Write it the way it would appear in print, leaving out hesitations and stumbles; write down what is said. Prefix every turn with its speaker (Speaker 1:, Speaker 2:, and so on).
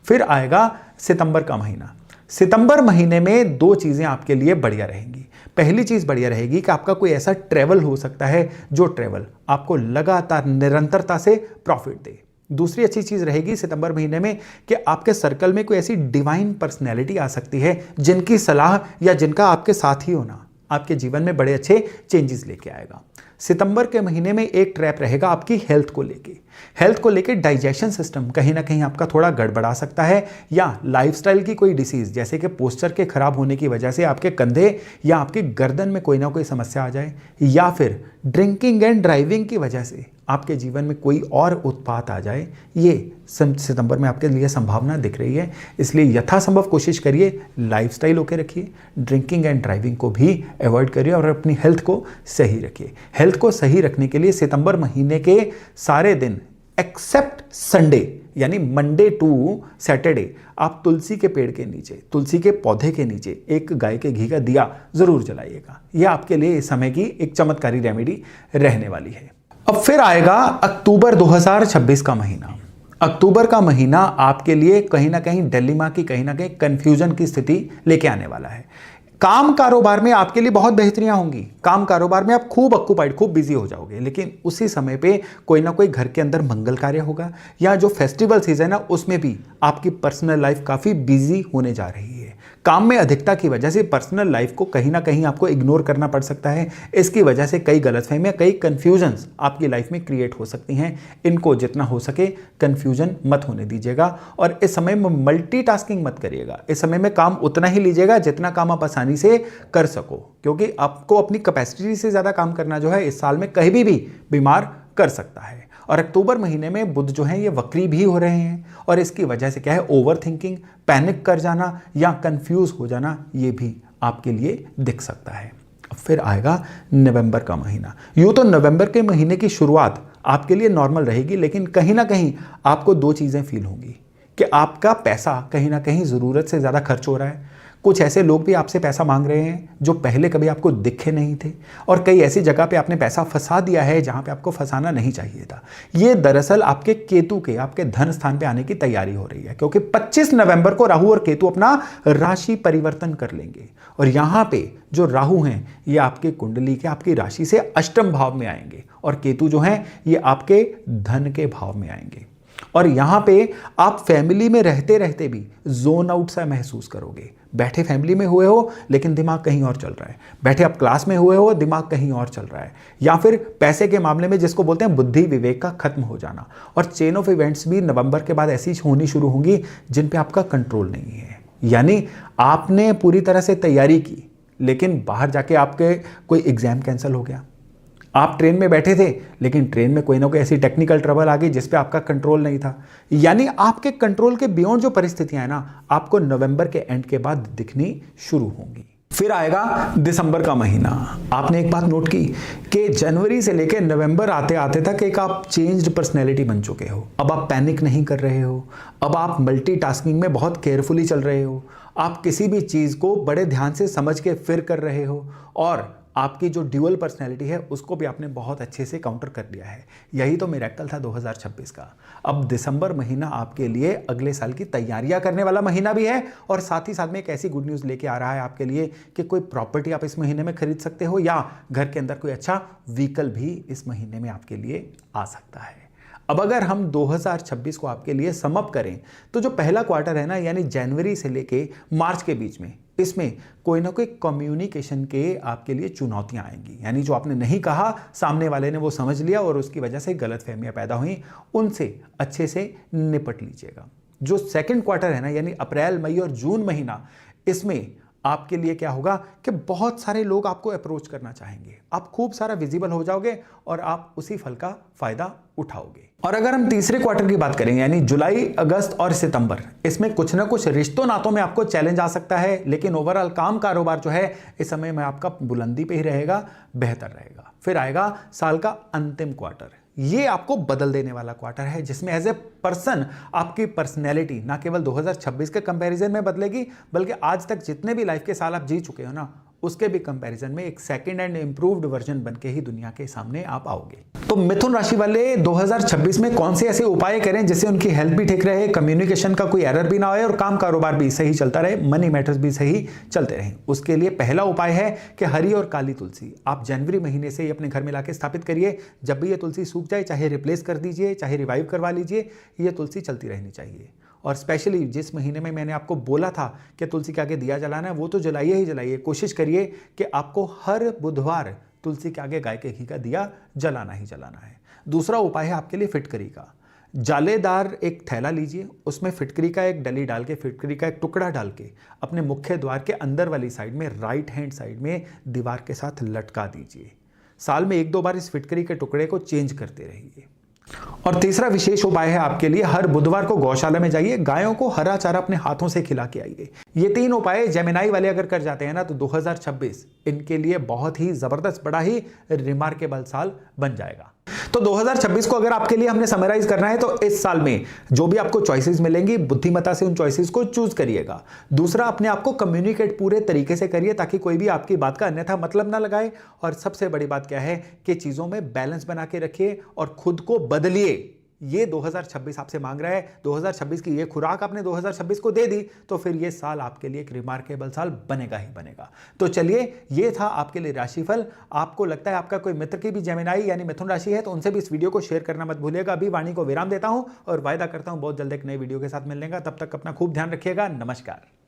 Speaker 1: फिर आएगा सितंबर का महीना। सितंबर महीने में दो चीजें आपके लिए बढ़िया रहेंगी। पहली चीज बढ़िया रहेगी कि आपका कोई ऐसा ट्रैवल हो सकता है जो ट्रैवल आपको लगातार निरंतरता से प्रॉफिट दे। दूसरी अच्छी चीज रहेगी सितंबर महीने में कि आपके सर्कल में कोई ऐसी डिवाइन पर्सनैलिटी आ सकती है जिनकी सलाह या जिनका आपके साथ ही होना आपके जीवन में बड़े अच्छे चेंजेस लेके आएगा। सितंबर के महीने में एक ट्रैप रहेगा आपकी हेल्थ को लेके। हेल्थ को लेके डाइजेशन सिस्टम कहीं ना कहीं आपका थोड़ा गड़बड़ा सकता है, या लाइफस्टाइल की कोई डिसीज जैसे कि पोस्चर के खराब होने की वजह से आपके कंधे या आपके गर्दन में कोई ना कोई समस्या आ जाए, या फिर ड्रिंकिंग एंड ड्राइविंग की वजह से आपके जीवन में कोई और उत्पात आ जाए। ये सितंबर में आपके लिए संभावना दिख रही है। इसलिए यथासंभव कोशिश करिए लाइफस्टाइल ओके रखिए, ड्रिंकिंग एंड ड्राइविंग को भी अवॉइड करिए और अपनी हेल्थ को सही रखिए। हेल्थ को सही रखने के लिए सितंबर महीने के सारे दिन एक्सेप्ट संडे यानी मंडे टू सैटरडे आप तुलसी के पेड़ के नीचे, तुलसी के पौधे के नीचे एक गाय के घी का दिया जरूर जलाइएगा। यह आपके लिए इस समय की एक चमत्कारी रेमेडी रहने वाली है। अब फिर आएगा अक्टूबर 2026 का महीना। अक्टूबर का महीना आपके लिए कहीं ना कहीं डिलेमा की, कहीं ना कहीं कंफ्यूजन की स्थिति लेके आने वाला है। काम कारोबार में आपके लिए बहुत बेहतरियां होंगी। काम कारोबार में आप खूब ऑक्यूपाइड, खूब बिजी हो जाओगे, लेकिन उसी समय पे कोई ना कोई घर के अंदर मंगल कार्य होगा, या जो फेस्टिवल सीजन है उसमें भी आपकी पर्सनल लाइफ काफी बिजी होने जा रही है। काम में अधिकता की वजह से पर्सनल लाइफ को कहीं ना कहीं आपको इग्नोर करना पड़ सकता है। इसकी वजह से कई गलतफहमियां, कई कंफ्यूजन्स आपकी लाइफ में क्रिएट हो सकती हैं। इनको जितना हो सके कंफ्यूजन मत होने दीजिएगा, और इस समय में मल्टीटास्किंग मत करिएगा। इस समय में काम उतना ही लीजिएगा जितना काम आप आसानी से कर सको, क्योंकि आपको अपनी कैपेसिटी से ज़्यादा काम करना जो है इस साल में कहीं भी बीमार कर सकता है। और अक्टूबर महीने में बुध जो है ये वक्री भी हो रहे हैं, और इसकी वजह से क्या है, ओवर थिंकिंग, पैनिक कर जाना या कंफ्यूज हो जाना, ये भी आपके लिए दिख सकता है। अब फिर आएगा नवंबर का महीना। यूँ तो नवंबर के महीने की शुरुआत आपके लिए नॉर्मल रहेगी, लेकिन कहीं ना कहीं आपको दो चीज़ें फील होंगी कि आपका पैसा कहीं ना कहीं ज़रूरत से ज़्यादा खर्च हो रहा है। कुछ ऐसे लोग भी आपसे पैसा मांग रहे हैं जो पहले कभी आपको दिखे नहीं थे, और कई ऐसी जगह पे आपने पैसा फंसा दिया है जहां पे आपको फंसाना नहीं चाहिए था। ये दरअसल आपके केतु के, आपके धन स्थान पे आने की तैयारी हो रही है, क्योंकि 25 नवंबर को राहु और केतु अपना राशि परिवर्तन कर लेंगे, और यहां पे जो राहु हैं ये आपके कुंडली के, आपकी राशि से अष्टम भाव में आएंगे, और केतु जो हैं ये आपके धन के भाव में आएंगे। और यहां पे आप फैमिली में रहते रहते भी जोन आउट सा महसूस करोगे। बैठे फैमिली में हुए हो लेकिन दिमाग कहीं और चल रहा है, बैठे आप क्लास में हुए हो दिमाग कहीं और चल रहा है, या फिर पैसे के मामले में जिसको बोलते हैं बुद्धि विवेक का खत्म हो जाना। और चेन ऑफ इवेंट्स भी नवंबर के बाद ऐसी होनी शुरू होंगी जिन पे आपका कंट्रोल नहीं है। यानी आपने पूरी तरह से तैयारी की, लेकिन बाहर जाके आपके कोई एग्जाम कैंसिल हो गया। आप ट्रेन में बैठे थे लेकिन ट्रेन में कोई ना कोई ऐसी टेक्निकल ट्रबल आ गई जिस पे आपका कंट्रोल नहीं था। यानी आपके कंट्रोल के बियॉन्ड जो परिस्थितियां हैं ना, आपको नवंबर के एंड के बाद दिखनी शुरू होंगी। फिर आएगा दिसंबर का महीना। आपने एक बात नोट की कि जनवरी से लेकर नवंबर आते आते तक एक आप चेंज्ड पर्सनैलिटी बन चुके हो। अब आप पैनिक नहीं कर रहे हो, अब आप मल्टीटास्किंग में बहुत केयरफुली चल रहे हो, आप किसी भी चीज़ को बड़े ध्यान से समझ के फिर कर रहे हो, और आपकी जो ड्यूअल पर्सनैलिटी है उसको भी आपने बहुत अच्छे से काउंटर कर लिया है। यही तो मिरेकल था 2026 का। अब दिसंबर महीना आपके लिए अगले साल की तैयारियां करने वाला महीना भी है, और साथ ही साथ में एक ऐसी गुड न्यूज़ लेके आ रहा है आपके लिए कि कोई प्रॉपर्टी आप इस महीने में खरीद सकते हो, या घर के अंदर कोई अच्छा व्हीकल भी इस महीने में आपके लिए आ सकता है। अब अगर हम 2026 को आपके लिए सम अप करें तो जो पहला क्वार्टर है ना, यानी जनवरी से लेके मार्च के बीच में, इसमें कोई ना कोई कम्युनिकेशन के आपके लिए चुनौतियां आएंगी। यानी जो आपने नहीं कहा सामने वाले ने वो समझ लिया और उसकी वजह से गलतफहमियां पैदा हुई, उनसे अच्छे से निपट लीजिएगा। जो सेकंड क्वार्टर है ना, यानी अप्रैल मई और जून महीना, इसमें आपके लिए क्या होगा कि बहुत सारे लोग आपको अप्रोच करना चाहेंगे, आप खूब सारा विजिबल हो जाओगे और आप उसी फल का फायदा उठाओगे। और अगर हम तीसरे क्वार्टर की बात करें, यानी जुलाई, अगस्त और सितंबर, इसमें कुछ ना कुछ रिश्तों नातों में आपको चैलेंज आ सकता है, लेकिन ओवरऑल काम कारोबार जो है इस समय में आपका बुलंदी पे ही रहेगा, बेहतर रहेगा। फिर आएगा साल का अंतिम क्वार्टर। ये आपको बदल देने वाला क्वार्टर है, जिसमें एज ए पर्सन आपकी पर्सनैलिटी ना केवल 2026 के कंपैरिजन में बदलेगी, बल्कि आज तक जितने भी लाइफ के साल आप जी चुके हो ना, उसके भी कंपैरिजन में एक सेकंड एंड इंप्रूव्ड वर्जन बन के ही दुनिया के सामने आप आओगे। तो मिथुन राशि वाले 2026 में कौन से ऐसे उपाय करें जिससे उनकी हेल्थ भी ठीक रहे, कम्युनिकेशन का कोई एरर भी ना हो और काम कारोबार भी सही चलता रहे, मनी मैटर्स भी सही चलते रहें। उसके लिए पहला उपाय है कि हरी और काली तुलसी आप जनवरी महीने से ही अपने घर में लाके स्थापित करिए। जब भी ये तुलसी सूख जाए, चाहे रिप्लेस कर दीजिए, चाहे रिवाइव करवा लीजिए, ये तुलसी चलती रहनी चाहिए। और स्पेशली जिस महीने में मैंने आपको बोला था कि तुलसी के आगे दिया जलाना है, वो तो जलाइए ही जलाइए। कोशिश करिए कि आपको हर बुधवार तुलसी के आगे गाय के घी का दिया जलाना ही जलाना है। दूसरा उपाय है आपके लिए फिटकरी का। जालेदार एक थैला लीजिए, उसमें फिटकरी का एक डली डाल के, फिटकरी का एक टुकड़ा डाल के अपने मुख्य द्वार के अंदर वाली साइड में, राइट हैंड साइड में दीवार के साथ लटका दीजिए। साल में 1-2 बार इस फिटकरी के टुकड़े को चेंज करते रहिए। और तीसरा विशेष उपाय है आपके लिए, हर बुधवार को गौशाला में जाइए, गायों को हरा चारा अपने हाथों से खिला के आइए। ये 3 उपाय जेमिनाई वाले अगर कर जाते हैं ना, तो 2026 इनके लिए बहुत ही जबरदस्त, बड़ा ही रिमार्केबल साल बन जाएगा। तो 2026 को अगर आपके लिए हमने समराइज करना है, तो इस साल में जो भी आपको चॉइसेस मिलेंगी, बुद्धिमत्ता से उन चॉइसेस को चूज करिएगा। दूसरा, अपने आप को कम्युनिकेट पूरे तरीके से करिए ताकि कोई भी आपकी बात का अन्यथा मतलब ना लगाए। और सबसे बड़ी बात क्या है कि चीजों में बैलेंस बना के रखिए और खुद को बदलिए। ये 2026 आपसे मांग रहा है। 2026 की ये खुराक आपने 2026 को दे दी, तो फिर ये साल आपके लिए एक रिमार्केबल साल बनेगा ही बनेगा। तो चलिए, ये था आपके लिए राशिफल। आपको लगता है आपका कोई मित्र की भी जेमिनाई यानी मिथुन राशि है, तो उनसे भी इस वीडियो को शेयर करना मत भूलिएगा। अभी वाणी को विराम देता हूं और वायदा करता हूं बहुत जल्द एक नई वीडियो के साथ मिलने का। तब तक अपना खूब ध्यान रखिएगा। नमस्कार।